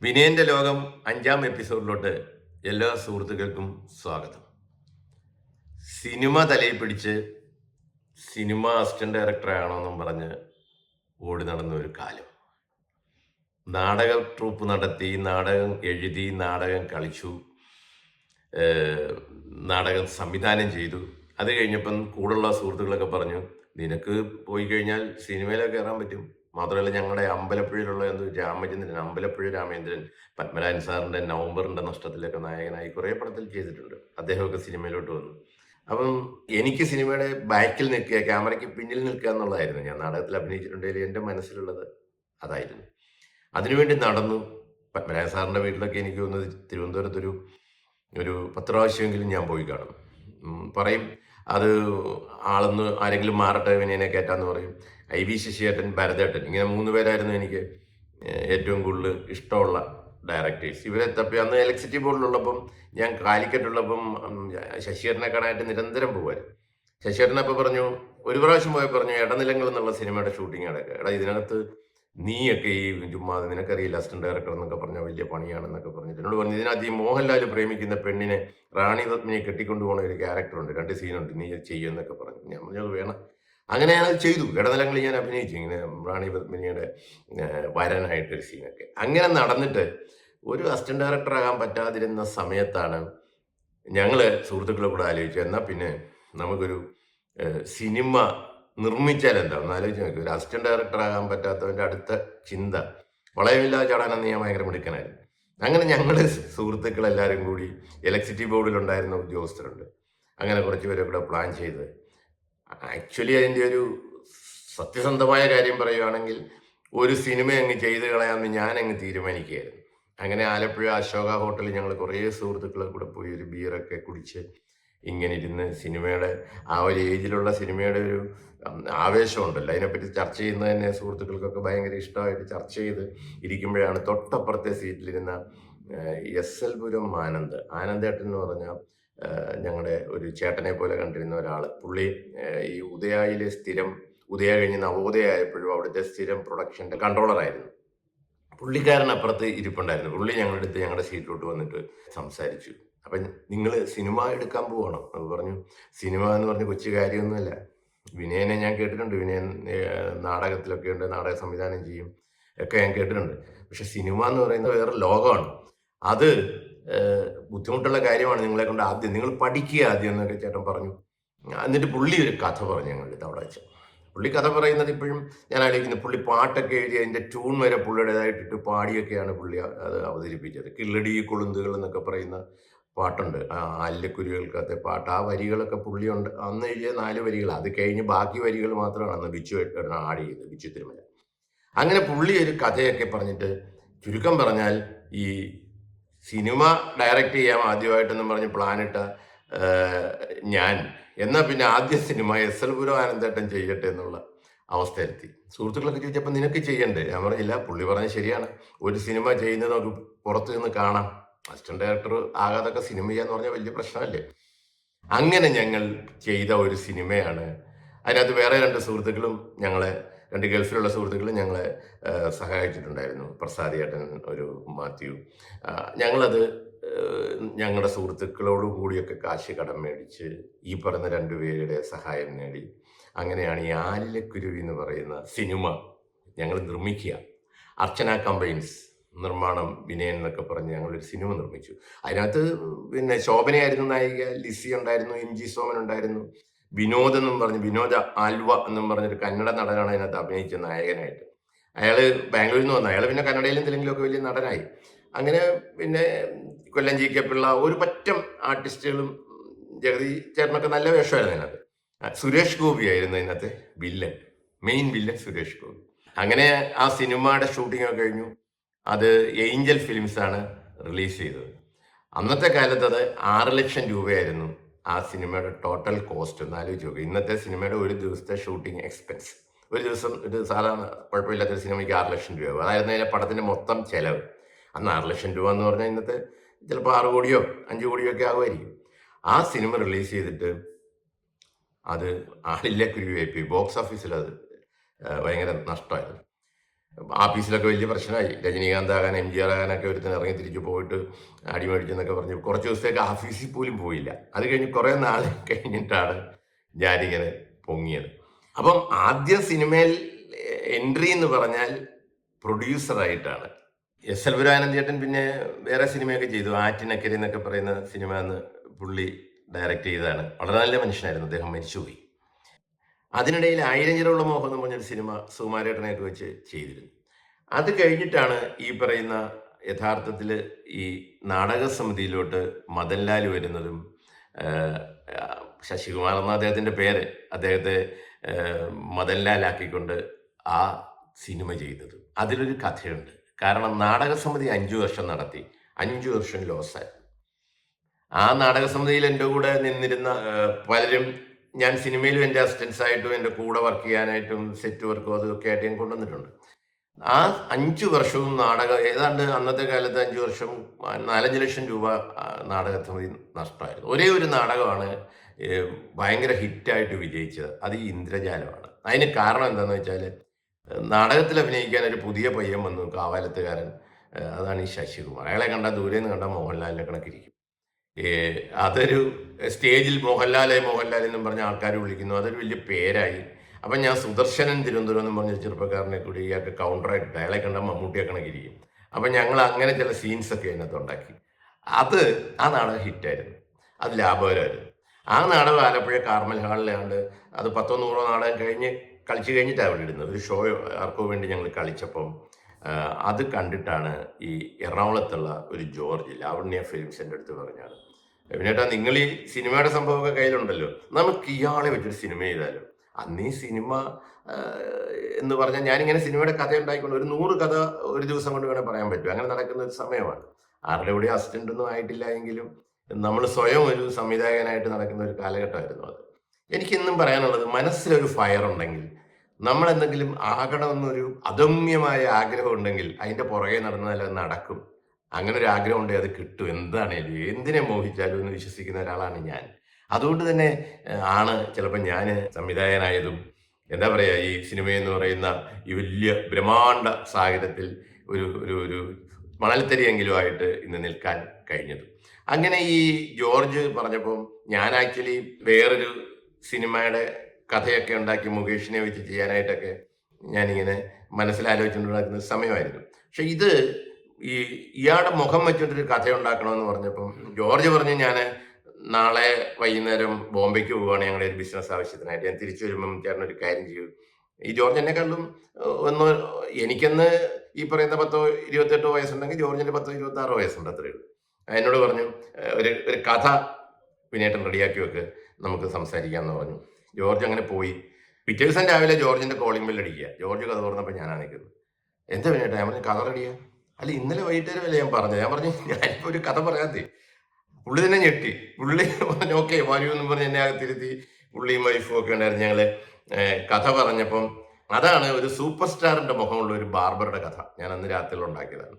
വിനയന്റെ ലോകം 5-ാം എപ്പിസോഡിലോട്ട് എല്ലാ സുഹൃത്തുക്കൾക്കും സ്വാഗതം. സിനിമ തലയിൽ പിടിച്ച് സിനിമ അസിസ്റ്റന്റ് ഡയറക്ടറാണോന്നും പറഞ്ഞ് ഓടി നടന്ന ഒരു കാലം. നാടക ട്രൂപ്പ് നടത്തി, നാടകം എഴുതി, നാടകം കളിച്ചു, നാടകം സംവിധാനം ചെയ്തു. അത് കഴിഞ്ഞപ്പം കൂടുള്ള സുഹൃത്തുക്കളൊക്കെ പറഞ്ഞു, നിനക്ക് പോയി കഴിഞ്ഞാൽ സിനിമയിലൊക്കെ കയറാൻ പറ്റും. മാത്രമല്ല ഞങ്ങളുടെ അമ്പലപ്പുഴയിലുള്ള രാമചന്ദ്രൻ, അമ്പലപ്പുഴ രാമേന്ദ്രൻ, പത്മനാഭൻ സാറിൻ്റെ നവംബറിൻ്റെ നഷ്ടത്തിലൊക്കെ നായകനായി കുറേ പടത്തിൽ ചെയ്തിട്ടുണ്ട്. അദ്ദേഹമൊക്കെ സിനിമയിലോട്ട് വന്നു. അപ്പം എനിക്ക് സിനിമയുടെ ബാക്കിൽ നിൽക്കുക, ക്യാമറയ്ക്ക് പിന്നിൽ നിൽക്കുക എന്നുള്ളതായിരുന്നു. ഞാൻ നാടകത്തിൽ അഭിനയിച്ചിട്ടുണ്ടെങ്കിൽ എൻ്റെ മനസ്സിലുള്ളത് അതായിരുന്നു. അതിനുവേണ്ടി നടന്നു. പത്മനാഭൻ സാറിൻ്റെ വീട്ടിലൊക്കെ എനിക്ക് തോന്നുന്നത് തിരുവനന്തപുരത്തൊരു 10 പ്രാവശ്യമെങ്കിലും ഞാൻ പോയി കാണും. പറയും അത് ആളൊന്ന് ആരെങ്കിലും മാറട്ടെ വിനയനെ കയറ്റാന്ന് പറയും. IV ശശിയേട്ടൻ, ഭരതേട്ടൻ, ഇങ്ങനെ 3 പേരായിരുന്നു എനിക്ക് ഏറ്റവും കൂടുതൽ ഇഷ്ടമുള്ള ഡയറക്ടേഴ്സ്. ഇവരെ തപ്പി അന്ന് ഇലക്ട്രിസിറ്റി ബോർഡിലുള്ളപ്പം, ഞാൻ കാലിക്കറ്റുള്ളപ്പം ശശിയേട്ടനെ കാണാനായിട്ട് നിരന്തരം പോകുമായിരുന്നു. ശശിയേട്ടനപ്പോൾ പറഞ്ഞു, ഒരു പ്രാവശ്യം പോയി പറഞ്ഞു, ഇടനിലങ്ങൾ എന്നുള്ള സിനിമയുടെ ഷൂട്ടിംഗ് അടക്കുക. എടാ ഇതിനകത്ത് നീയൊക്കെ ഈ ചുമ്മാ നിനക്കറിയില്ല അസിസ്റ്റന്റ് ഡയറക്ടർ എന്നൊക്കെ പറഞ്ഞാൽ വലിയ പണിയാണെന്നൊക്കെ പറഞ്ഞിട്ട് എന്നോട് പറഞ്ഞു, ഇതിനകത്ത് ഈ മോഹൻലാൽ പ്രേമിക്കുന്ന പെണ്ണിനെ റാണി പത്മിനിയെ കെട്ടിക്കൊണ്ടു പോകുന്ന ഒരു ക്യാരക്ടറുണ്ട്, 2 സീനുണ്ട്, നീ ചെയ്യുമെന്നൊക്കെ പറഞ്ഞു. ഞാൻ പറഞ്ഞത് വേണം. അങ്ങനെ ഞാനത് ചെയ്തു. ഇടനിലങ്ങളിൽ ഞാൻ അഭിനയിച്ചു, ഇങ്ങനെ റാണി പത്മിനിയുടെ വരനായിട്ടൊരു സീനൊക്കെ. അങ്ങനെ നടന്നിട്ട് ഒരു അസിസ്റ്റന്റ് ഡയറക്ടർ ആകാൻ പറ്റാതിരുന്ന സമയത്താണ് ഞങ്ങൾ സുഹൃത്തുക്കളെ കൂടെ ആലോചിച്ചു, എന്നാൽ പിന്നെ നമുക്കൊരു സിനിമ നിർമ്മിച്ചാൽ എന്താ ഒന്ന് ആലോചിച്ച് നോക്കി. ഒരു അസിസ്റ്റന്റ് ഡയറക്ടർ ആകാൻ പറ്റാത്തവൻ്റെ അടുത്ത ചിന്ത വളയമില്ലാതെ ചാടാനെന്ന് ഞാൻ ഭയങ്കര മിടുക്കനായിരുന്നു. അങ്ങനെ ഞങ്ങൾ സുഹൃത്തുക്കളെല്ലാവരും കൂടി ഇലക്ട്രിസിറ്റി ബോർഡിലുണ്ടായിരുന്ന ഉദ്യോഗസ്ഥരുണ്ട്, അങ്ങനെ കുറച്ച് പേരെ കൂടെ പ്ലാൻ ചെയ്ത്, ആക്ച്വലി അതിൻ്റെ ഒരു സത്യസന്ധമായ കാര്യം പറയുകയാണെങ്കിൽ ഒരു സിനിമ അങ്ങ് ചെയ്ത് കളയാമെന്ന് ഞാൻ അങ്ങ് തീരുമാനിക്കുകയായിരുന്നു. അങ്ങനെ ആലപ്പുഴ അശോക ഹോട്ടലിൽ ഞങ്ങൾ കുറേ സുഹൃത്തുക്കളെ കൂടെ പോയി ഒരു ബിയറൊക്കെ കുടിച്ച് ഇങ്ങനെ ഇരുന്ന് സിനിമയുടെ ആ ഒരു ഏജിലുള്ള സിനിമയുടെ ഒരു ആവേശമുണ്ടല്ലോ, അതിനെപ്പറ്റി ചർച്ച ചെയ്യുന്നത് തന്നെ സുഹൃത്തുക്കൾക്കൊക്കെ ഭയങ്കര ഇഷ്ടമായിട്ട് ചർച്ച ചെയ്ത് ഇരിക്കുമ്പോഴാണ് തൊട്ടപ്പുറത്തെ സീറ്റിലിരുന്ന SL പുരം ആനന്ദേട്ടൻ എന്ന് പറഞ്ഞാൽ ഞങ്ങളുടെ ഒരു ചേട്ടനെ പോലെ കണ്ടിരുന്ന ഒരാൾ. പുള്ളി ഈ ഉദയയിലെ സ്ഥിരം, ഉദയ കഴിഞ്ഞ് നവോദയ ആയപ്പോഴും അവിടുത്തെ സ്ഥിരം പ്രൊഡക്ഷൻ്റെ കൺട്രോളറായിരുന്നു. പുള്ളിക്കാരൻ അപ്പുറത്ത് ഇരിപ്പുണ്ടായിരുന്നു. പുള്ളി ഞങ്ങളുടെ അടുത്ത് ഞങ്ങളുടെ സീറ്റിലോട്ട് വന്നിട്ട് സംസാരിച്ചു. അപ്പം നിങ്ങൾ സിനിമ എടുക്കാൻ പോകണം. അത് പറഞ്ഞു, സിനിമ എന്ന് പറഞ്ഞ കൊച്ചു കാര്യമൊന്നുമല്ല. വിനയനെ ഞാൻ കേട്ടിട്ടുണ്ട്, വിനയൻ നാടകത്തിലൊക്കെ ഉണ്ട്, നാടക സംവിധാനം ചെയ്യും ഒക്കെ ഞാൻ കേട്ടിട്ടുണ്ട്. പക്ഷെ സിനിമ എന്ന് പറയുന്നത് വേറെ ലോകമാണ്. അത് ബുദ്ധിമുട്ടുള്ള കാര്യമാണ്. നിങ്ങളെ കൊണ്ട് ആദ്യം നിങ്ങൾ പഠിക്കുക ആദ്യം എന്നൊക്കെ ചേട്ടൻ പറഞ്ഞു. എന്നിട്ട് പുള്ളി ഒരു കഥ പറഞ്ഞു ഞങ്ങളുടെ അടുത്ത് അവിടെ വെച്ച്. പുള്ളി കഥ പറയുന്നത് ഇപ്പോഴും ഞാൻ ആലോചിക്കുന്നത്, പുള്ളി പാട്ടൊക്കെ എഴുതി അതിൻ്റെ ട്യൂൺ വരെ പുള്ളിയുടേതായിട്ടിട്ട് പാടിയൊക്കെയാണ് പുള്ളി അത് അവതരിപ്പിച്ചത്. കിള്ളടി കൊളുന്തുകൾ എന്നൊക്കെ പറയുന്ന പാട്ടുണ്ട്, അല്ലക്കുരുകൾക്കകത്തെ പാട്ട്. ആ വരികളൊക്കെ പുള്ളിയുണ്ട് അന്ന് എഴുതിയ 4 വരികൾ. അത് കഴിഞ്ഞ് ബാക്കി വരികൾ മാത്രമാണ് അന്ന് ബിച്ചു ആഡ് ചെയ്തത്, ബിച്ചു തിരുമല. അങ്ങനെ പുള്ളി ഒരു കഥയൊക്കെ പറഞ്ഞിട്ട്, ചുരുക്കം പറഞ്ഞാൽ ഈ സിനിമ ഡയറക്റ്റ് ചെയ്യാൻ ആദ്യമായിട്ടെന്നും പറഞ്ഞ് പ്ലാനിട്ട ഞാൻ, എന്നാൽ പിന്നെ ആദ്യ സിനിമ SL പുരം ആനന്ദേട്ടൻ ചെയ്യട്ടെ എന്നുള്ള അവസ്ഥയിലെത്തി. സുഹൃത്തുക്കളൊക്കെ ചോദിച്ചപ്പോൾ നിനക്ക് ചെയ്യണ്ടേ? ഞാൻ പറഞ്ഞില്ല. പുള്ളി പറഞ്ഞത് ശരിയാണ്, ഒരു സിനിമ ചെയ്യുന്നത് നമുക്ക് പുറത്തു നിന്ന് കാണാം, അസിസ്റ്റന്റ് ഡയറക്ടർ ആകാതൊക്കെ സിനിമ ചെയ്യാന്ന് പറഞ്ഞാൽ വലിയ പ്രശ്നമല്ലേ. അങ്ങനെ ഞങ്ങൾ ചെയ്ത ഒരു സിനിമയാണ്. അതിനകത്ത് വേറെ 2 സുഹൃത്തുക്കളും ഞങ്ങളെ, 2 ഗൾഫിലുള്ള സുഹൃത്തുക്കളും ഞങ്ങളെ സഹായിച്ചിട്ടുണ്ടായിരുന്നു. പ്രസാദ് ഏട്ടൻ, ഒരു മാത്യു. ഞങ്ങളത് ഞങ്ങളുടെ സുഹൃത്തുക്കളോട് കൂടിയൊക്കെ കാശ് കടം മേടിച്ച് ഈ പറഞ്ഞ 2 പേരുടെ സഹായം നേടി അങ്ങനെയാണ് ഈ ആലിലക്കുരുവി എന്ന് പറയുന്ന സിനിമ ഞങ്ങൾ നിർമ്മിക്കുക. അർച്ചന കമ്പൈൻസ് നിർമ്മാണം, വിനയൻ എന്നൊക്കെ പറഞ്ഞ് ഞങ്ങളൊരു സിനിമ നിർമ്മിച്ചു. അതിനകത്ത് പിന്നെ ശോഭനയായിരുന്നു നായിക, ലിസി ഉണ്ടായിരുന്നു, MG സോമൻ ഉണ്ടായിരുന്നു, വിനോദ് എന്നും പറഞ്ഞ്, വിനോദ ആൽവ എന്നും പറഞ്ഞൊരു കന്നഡ നടനാണ് അതിനകത്ത് അഭിനയിച്ച നായകനായിട്ട്. അയാൾ ബാംഗ്ലൂരിൽ നിന്ന് വന്നു. അയാൾ പിന്നെ കന്നഡയിലും തെലുങ്കിലൊക്കെ വലിയ നടനായി. അങ്ങനെ പിന്നെ കൊല്ലം GK പിള്ള, ഒരു പറ്റം ആർട്ടിസ്റ്റുകളും, ജഗതി ചേട്ടനൊക്കെ നല്ല വേഷമായിരുന്നു അതിനകത്ത്. സുരേഷ് ഗോപി ആയിരുന്നു അതിനകത്ത് villain, main villain Suresh Gopi. അങ്ങനെ ആ സിനിമയുടെ ഷൂട്ടിംഗ് ഒക്കെ കഴിഞ്ഞു. അത് ഏഞ്ചൽ ഫിലിംസ് ആണ് റിലീസ് ചെയ്തത്. അന്നത്തെ കാലത്ത് അത് 6 ലക്ഷം രൂപയായിരുന്നു ആ സിനിമയുടെ ടോട്ടൽ കോസ്റ്റ്. ഒന്ന് ആലോചിച്ച് നോക്കുക. ഇന്നത്തെ സിനിമയുടെ ഒരു ദിവസത്തെ ഷൂട്ടിംഗ് എക്സ്പെൻസ്, ഒരു ദിവസം ഒരു സാധാരണ കുഴപ്പമില്ലാത്തൊരു സിനിമയ്ക്ക് 6 ലക്ഷം രൂപ. അതായിരുന്നു അതിൻ്റെ പടത്തിൻ്റെ മൊത്തം ചെലവ്. അന്ന് 6 ലക്ഷം രൂപ എന്ന് പറഞ്ഞാൽ ഇന്നത്തെ ചിലപ്പോൾ 6 കോടിയോ 5 കോടിയോ ഒക്കെ ആകുമായിരിക്കും. ആ സിനിമ റിലീസ് ചെയ്തിട്ട് അത് ആളില്ലക്കുരുവിയായി പോയി. ബോക്സ് ഓഫീസിൽ അത് ഭയങ്കര നഷ്ടമായിരുന്നു. ആഫീസിലൊക്കെ വലിയ പ്രശ്നമായി. രജനീകാന്ത് ആകാൻ, എംജിആർ ആകാനൊക്കെ ഒരുത്തൻ ഇറങ്ങി തിരിച്ചു പോയിട്ട് അടിമേടിച്ചെന്നൊക്കെ പറഞ്ഞ് കുറച്ച് ദിവസത്തേക്ക് ഓഫീസിൽ പോലും പോയില്ല. അത് കഴിഞ്ഞ് കുറേ നാൾ കഴിഞ്ഞിട്ടാണ് ഞാനിങ്ങനെ പൊങ്ങിയത്. അപ്പം ആദ്യം സിനിമയിൽ എൻട്രി എന്ന് പറഞ്ഞാൽ പ്രൊഡ്യൂസറായിട്ടാണ്. എസ് എൽ പുരാനന്ദ ചേട്ടൻ പിന്നെ വേറെ സിനിമയൊക്കെ ചെയ്തു. ആറ്റിനക്കരെ എന്നൊക്കെ പറയുന്ന സിനിമ അന്ന് പുള്ളി ഡയറക്റ്റ് ചെയ്തതാണ്. വളരെ നല്ല മനുഷ്യനായിരുന്നു. അദ്ദേഹം മരിച്ചുപോയി. അതിനിടയിൽ ആയിരഞ്ചിലുള്ള മോഹം എന്ന് പറഞ്ഞൊരു സിനിമ സുകുമാരേട്ടനെയൊക്കെ വെച്ച് ചെയ്തിരുന്നു. അത് കഴിഞ്ഞിട്ടാണ് ഈ പറയുന്ന യഥാർത്ഥത്തിൽ ഈ നാടക സമിതിയിലോട്ട് മദൻലാൽ വരുന്നതും ശശികുമാർ എന്ന അദ്ദേഹത്തിൻ്റെ പേര് അദ്ദേഹത്തെ മദൻലാലാക്കിക്കൊണ്ട് ആ സിനിമ ചെയ്തത്. അതിലൊരു കഥയുണ്ട്. കാരണം നാടക സമിതി 5 വർഷം നടത്തി, 5 വർഷം ലോസായി. ആ നാടക സമിതിയിൽ എൻ്റെ കൂടെ നിന്നിരുന്ന പലരും ഞാൻ സിനിമയിലും എൻ്റെ അസിസ്റ്റൻസ് ആയിട്ടും എൻ്റെ കൂടെ വർക്ക് ചെയ്യാനായിട്ടും സെറ്റ് വർക്കും അതൊക്കെ ആയിട്ട് ഞാൻ കൊണ്ടുവന്നിട്ടുണ്ട്. ആ 5 വർഷവും ഏതാണ്ട് അന്നത്തെ കാലത്ത് 5 വർഷം 4-5 ലക്ഷം രൂപ നാടകത്തിന് നഷ്ടമായിരുന്നു. ഒരേ ഒരു നാടകമാണ് ഭയങ്കര ഹിറ്റായിട്ട് വിജയിച്ചത്. അത് ഈ ഇന്ദ്രജാലമാണ്. അതിന് കാരണം എന്താണെന്ന് വെച്ചാൽ നാടകത്തിൽ അഭിനയിക്കാൻ ഒരു പുതിയ പയ്യൻ വന്നു, കാവാലത്തുകാരൻ. അതാണ് ഈ ശശികുമാർ. അയാളെ കണ്ടാൽ ദൂരെ നിന്ന് കണ്ടാൽ മോഹൻലാലിനെ കണക്കിരിക്കും. അതൊരു സ്റ്റേജിൽ മോഹൻലാൽ എന്നും പറഞ്ഞ ആൾക്കാർ വിളിക്കുന്നു. അതൊരു വലിയ പേരായി. അപ്പം ഞാൻ സുദർശനൻ തിരുവനന്തപുരം എന്ന് പറഞ്ഞ ചെറുപ്പക്കാരനെ കൂടി ഇയാൾക്ക് കൗണ്ടറായിട്ട് അയാളെ കണ്ടാൽ മമ്മൂട്ടിയെ കണക്കിരിക്കും. അപ്പം ഞങ്ങൾ അങ്ങനെ ചില സീൻസൊക്കെ അതിനകത്ത് ഉണ്ടാക്കി. ആ നാടകം ഹിറ്റായിരുന്നു. അത് ലാഭകരമായിരുന്നു. ആ നാടകം ആലപ്പുഴ കാർമൽ ഹാളിലാണ്ട് അത് 10-100 നാടകം കളിച്ച് കഴിഞ്ഞിട്ടാണ് അവിടെ ഇടുന്നത്. ഒരു ഷോ ആർക്കോ വേണ്ടി ഞങ്ങൾ കളിച്ചപ്പം അത് കണ്ടിട്ടാണ് ഈ എറണാകുളത്തുള്ള ഒരു ജോർജ് ലാവണ്യ ഫിലിംസിൻ്റെ അടുത്ത് പറഞ്ഞാണ്, പിന്നേട്ടാ നിങ്ങൾ ഈ സിനിമയുടെ സംഭവമൊക്കെ കയ്യിലുണ്ടല്ലോ, നമുക്ക് ഇയാളെ വെച്ചൊരു സിനിമ ചെയ്താലോ. അന്ന് ഈ സിനിമ എന്ന് പറഞ്ഞാൽ ഞാനിങ്ങനെ സിനിമയുടെ കഥ ഉണ്ടായിക്കൊണ്ട് ഒരു 100 കഥ ഒരു ദിവസം കൊണ്ട് വേണേൽ പറയാൻ പറ്റും. അങ്ങനെ നടക്കുന്ന ഒരു സമയമാണ്. ആരുടെ കൂടെ അസിസ്റ്റൻ്റ് ഒന്നും ആയിട്ടില്ല എങ്കിലും നമ്മൾ സ്വയം ഒരു സംവിധായകനായിട്ട് നടക്കുന്ന ഒരു കാലഘട്ടമായിരുന്നു അത്. എനിക്കെന്നും പറയാനുള്ളത്, മനസ്സിലൊരു ഫയർ ഉണ്ടെങ്കിൽ, നമ്മൾ എന്തെങ്കിലും ആകണമെന്നൊരു അദമ്യമായ ആഗ്രഹം ഉണ്ടെങ്കിൽ അതിൻ്റെ പുറകെ നടന്നാൽ അത് നടക്കും. അങ്ങനെ ഒരു ആഗ്രഹം ഉണ്ടെങ്കിൽ അത് കിട്ടും. എന്താണേലും എന്തിനെ മോഹിച്ചാലും എന്ന് വിശ്വസിക്കുന്ന ഒരാളാണ് ഞാൻ. അതുകൊണ്ട് തന്നെ ആണ് ചിലപ്പോൾ ഞാൻ സംവിധായകനായതും എന്താ പറയുക, ഈ സിനിമയെന്ന് പറയുന്ന ഈ വലിയ ബ്രഹ്മാണ്ഡ സാഗരത്തിൽ ഒരു ഒരു ഒരു മണൽത്തരിയെങ്കിലും ആയിട്ട് ഇന്ന് നിൽക്കാൻ കഴിഞ്ഞത്. അങ്ങനെ ഈ ജോർജ് പറഞ്ഞപ്പോൾ ഞാൻ ആക്ച്വലി വേറൊരു സിനിമയുടെ കഥയൊക്കെ ഉണ്ടാക്കി മുകേഷിനെ വെച്ച് ചെയ്യാനായിട്ടൊക്കെ ഞാനിങ്ങനെ മനസ്സിലാലോചിച്ചുകൊണ്ട് നടക്കുന്ന സമയമായിരുന്നു. പക്ഷെ ഇയാളുടെ മുഖം വെച്ചിട്ടൊരു കഥ ഉണ്ടാക്കണമെന്ന് പറഞ്ഞപ്പം ജോർജ് പറഞ്ഞു, ഞാൻ നാളെ വൈകുന്നേരം ബോംബെക്ക് പോവുകയാണ് ഞങ്ങളുടെ ഒരു ബിസിനസ് ആവശ്യത്തിനായിട്ട്. ഞാൻ തിരിച്ചു വരുമ്പം ചേട്ടനൊരു കാര്യം ചെയ്യും. ഈ ജോർജ് എന്നെക്കാളും എനിക്കെന്ന് ഈ പറയുന്ന 10-28 വയസ്സുണ്ടെങ്കിൽ ജോർജിന് 10-26 വയസ്സുണ്ട്, അത്രയേ ഉള്ളൂ. എന്നോട് പറഞ്ഞു, ഒരു കഥ വിനേട്ടൻ റെഡിയാക്കി വെക്ക്, നമുക്ക് സംസാരിക്കാമെന്ന് പറഞ്ഞു. ജോർജ് അങ്ങനെ പോയി. പിറ്റേ ദിവസം രാവിലെ ജോർജിന്റെ കോളിംഗ് ബെൽ അടിക്കുക. ജോർജ് കഥ തുറന്നപ്പോൾ ഞാനാണ് നിൽക്കുന്നത്. എന്താ വിനേട്ടാ? ഞാൻ പറഞ്ഞു, കഥ റെഡിയാ. അല്ല, ഇന്നലെ വൈകിട്ടേരമല്ലേ ഞാൻ പറഞ്ഞത്. ഞാൻ പറഞ്ഞു, ഞാനിപ്പോൾ ഒരു കഥ പറയാത്തേ. പുള്ളി തന്നെ ഞെട്ടി. പുള്ളി പറഞ്ഞു, ഓക്കെ വരൂ എന്ന് പറഞ്ഞ് എന്നെ അകത്തിരുത്തി. പുള്ളിയും വൈഫും ഒക്കെ ഉണ്ടായിരുന്നു. ഞങ്ങൾ കഥ പറഞ്ഞപ്പം അതാണ് ഒരു സൂപ്പർ സ്റ്റാറിന്റെ മുഖമുള്ള ഒരു ബാർബറുടെ കഥ. ഞാൻ അന്ന് രാത്രിയിൽ ഉണ്ടാക്കിയതാണ്.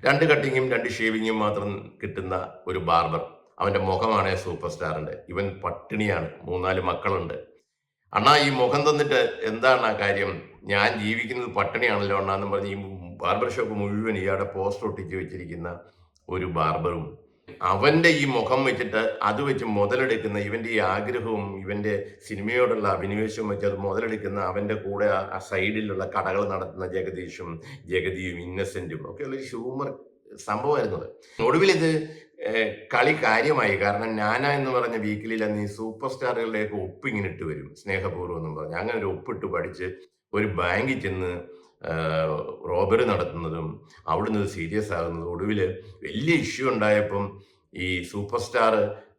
2 കട്ടിങ്ങും 2 ഷേവിങ്ങും മാത്രം കിട്ടുന്ന ഒരു ബാർബർ. അവന്റെ മുഖമാണ് സൂപ്പർ സ്റ്റാറിന്റെ. ഇവൻ പട്ടിണിയാണ്, 3-4 മക്കളുണ്ട്. അണ്ണാ, ഈ മുഖം തന്നിട്ട് എന്താണ് ആ കാര്യം? ഞാൻ ജീവിക്കുന്നത് പട്ടിണിയാണല്ലോ അണ്ണാന്നും പറഞ്ഞ് ഈ ബാർബർ ഷോപ്പ് മുഴുവൻ ഇയാളുടെ പോസ്റ്റർ ഒട്ടിച്ച് വെച്ചിരിക്കുന്ന ഒരു ബാർബറും അവന്റെ ഈ മുഖം വെച്ചിട്ട് അത് വെച്ച് മുതലെടുക്കുന്ന ഇവന്റെ ഈ ആഗ്രഹവും ഇവന്റെ സിനിമയോടുള്ള അഭിനിവേശവും വെച്ച് അത് മുതലെടുക്കുന്ന അവന്റെ കൂടെ ആ സൈഡിലുള്ള കടകൾ നടത്തുന്ന ജഗതിയും ഇന്നസെന്റും ഒക്കെയുള്ള ഒരു ഹ്യൂമർ സംഭവമായിരുന്നത്. ഒടുവിൽ ഇത് കളി കാര്യമായി. കാരണം നാന എന്ന് പറഞ്ഞ വീക്കിലിൽ അന്ന് ഈ സൂപ്പർ സ്റ്റാറുകളുടെയൊക്കെ ഒപ്പ് ഇങ്ങനെ ഇട്ട് വരും, സ്നേഹപൂർവ്വം എന്നും പറഞ്ഞ്. അങ്ങനെ ഒരു ഒപ്പിട്ട് പഠിച്ച് ഒരു ബാങ്കിൽ ചെന്ന് റോബറി നടത്തുന്നതും അവിടുന്ന് സീരിയസ് ആകുന്നതും ഒടുവിൽ വലിയ ഇഷ്യൂ ഉണ്ടായപ്പം ഈ സൂപ്പർ സ്റ്റാർ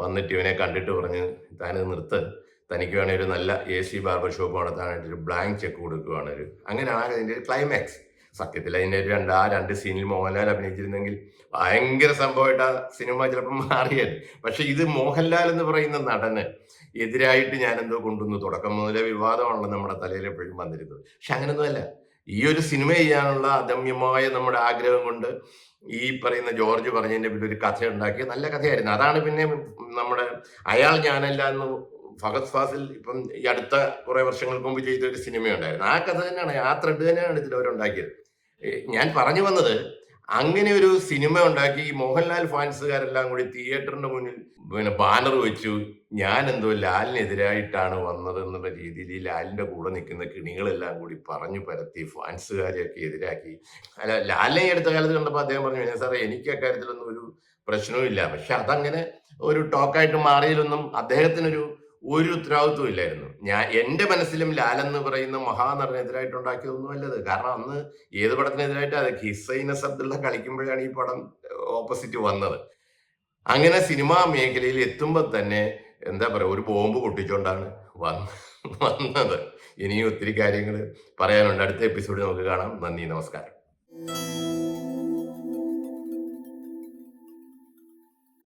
വന്നിട്ട് ഇവനെ കണ്ടിട്ട് പറഞ്ഞ്, താനത് നിർത്ത്, തനിക്ക് വേണേൽ ഒരു നല്ല AC ബാർബർ ഷോപ്പ് നടത്താനായിട്ടൊരു ബ്ലാങ്ക് ചെക്ക് കൊടുക്കുകയാണ്. അങ്ങനെയാണ് അതിൻ്റെ ഒരു ക്ലൈമാക്സ്. സത്യത്തിൽ അതിൻ്റെ ആ 2 സീനിൽ മോഹൻലാൽ അഭിനയിച്ചിരുന്നെങ്കിൽ ഭയങ്കര സംഭവമായിട്ട് ആ സിനിമ ചിലപ്പോൾ മാറിയത്. പക്ഷെ ഇത് മോഹൻലാൽ എന്ന് പറയുന്ന നടന് എതിരായിട്ട് ഞാനെന്തോ കൊണ്ടുവന്നു. തുടക്കം മുതലേ വിവാദമാണല്ലോ നമ്മുടെ തലയിൽ എപ്പോഴും വന്നിരുന്നത്. പക്ഷെ അങ്ങനൊന്നുമല്ല. ഈ ഒരു സിനിമ ചെയ്യാനുള്ള അദമ്യമായ നമ്മുടെ ആഗ്രഹം കൊണ്ട് ഈ പറയുന്ന ജോർജ് പറഞ്ഞതിന്റെ പിന്നെ ഒരു കഥ ഉണ്ടാക്കിയ നല്ല കഥയായിരുന്നു. അതാണ് പിന്നെ നമ്മുടെ അയാൾ ഞാനല്ല എന്ന് ഫഹദ് ഫാസിൽ ഇപ്പം ഈ അടുത്ത കുറെ വർഷങ്ങൾക്ക് മുമ്പ് ചെയ്ത ഒരു സിനിമയുണ്ടായിരുന്നു. ആ കഥ തന്നെയാണ്, ആ ത്രെഡ് തന്നെയാണ് ഇതിൽ അവരുണ്ടാക്കിയത്. ഞാൻ പറഞ്ഞു വന്നത്, അങ്ങനെ ഒരു സിനിമ ഉണ്ടാക്കി ഈ മോഹൻലാൽ ഫാൻസുകാരെല്ലാം കൂടി തിയേറ്ററിന്റെ മുന്നിൽ ബാനർ വെച്ചു. ഞാൻ എന്തോ ലാലിനെതിരായിട്ടാണ് വന്നത് എന്നുള്ള രീതിയിൽ ഈ ലാലിന്റെ കൂടെ നിൽക്കുന്ന കിണികളെല്ലാം കൂടി പറഞ്ഞു പരത്തി ഫാൻസുകാരെയൊക്കെ എതിരാക്കി. അല്ല, ലാലിനെ ഈ അടുത്ത കാലത്ത് കണ്ടപ്പോൾ അദ്ദേഹം പറഞ്ഞു, "വിനയ് സാറേ, എനിക്ക് അക്കാര്യത്തിലൊന്നും ഒരു പ്രശ്നവും ഇല്ല." പക്ഷെ അതങ്ങനെ ഒരു ടോക്കായിട്ട് മാറിയതിലൊന്നും അദ്ദേഹത്തിനൊരു ഒരു ഉത്തരവാദിത്വം ഇല്ലായിരുന്നു. എന്റെ മനസ്സിലും ലാലെന്ന് പറയുന്ന മഹാനടനെതിരായിട്ടുണ്ടാക്കിയതൊന്നും അല്ലത്. കാരണം അന്ന് ഏത് പടത്തിനെതിരായിട്ടാ, അത് ഹിസൈനസ് അബ്ദുള്ള കളിക്കുമ്പോഴാണ് ഈ പടം ഓപ്പോസിറ്റ് വന്നത്. അങ്ങനെ സിനിമാ മേഖലയിൽ എത്തുമ്പോ തന്നെ എന്താ പറയാ, ഒരു ബോംബ് പൊട്ടിച്ചോണ്ടാണ് വന്ന് വന്നത്. ഇനിയും ഒത്തിരി കാര്യങ്ങൾ പറയാനുണ്ട്. അടുത്ത എപ്പിസോഡിൽ നമുക്ക് കാണാം. നന്ദി, നമസ്കാരം.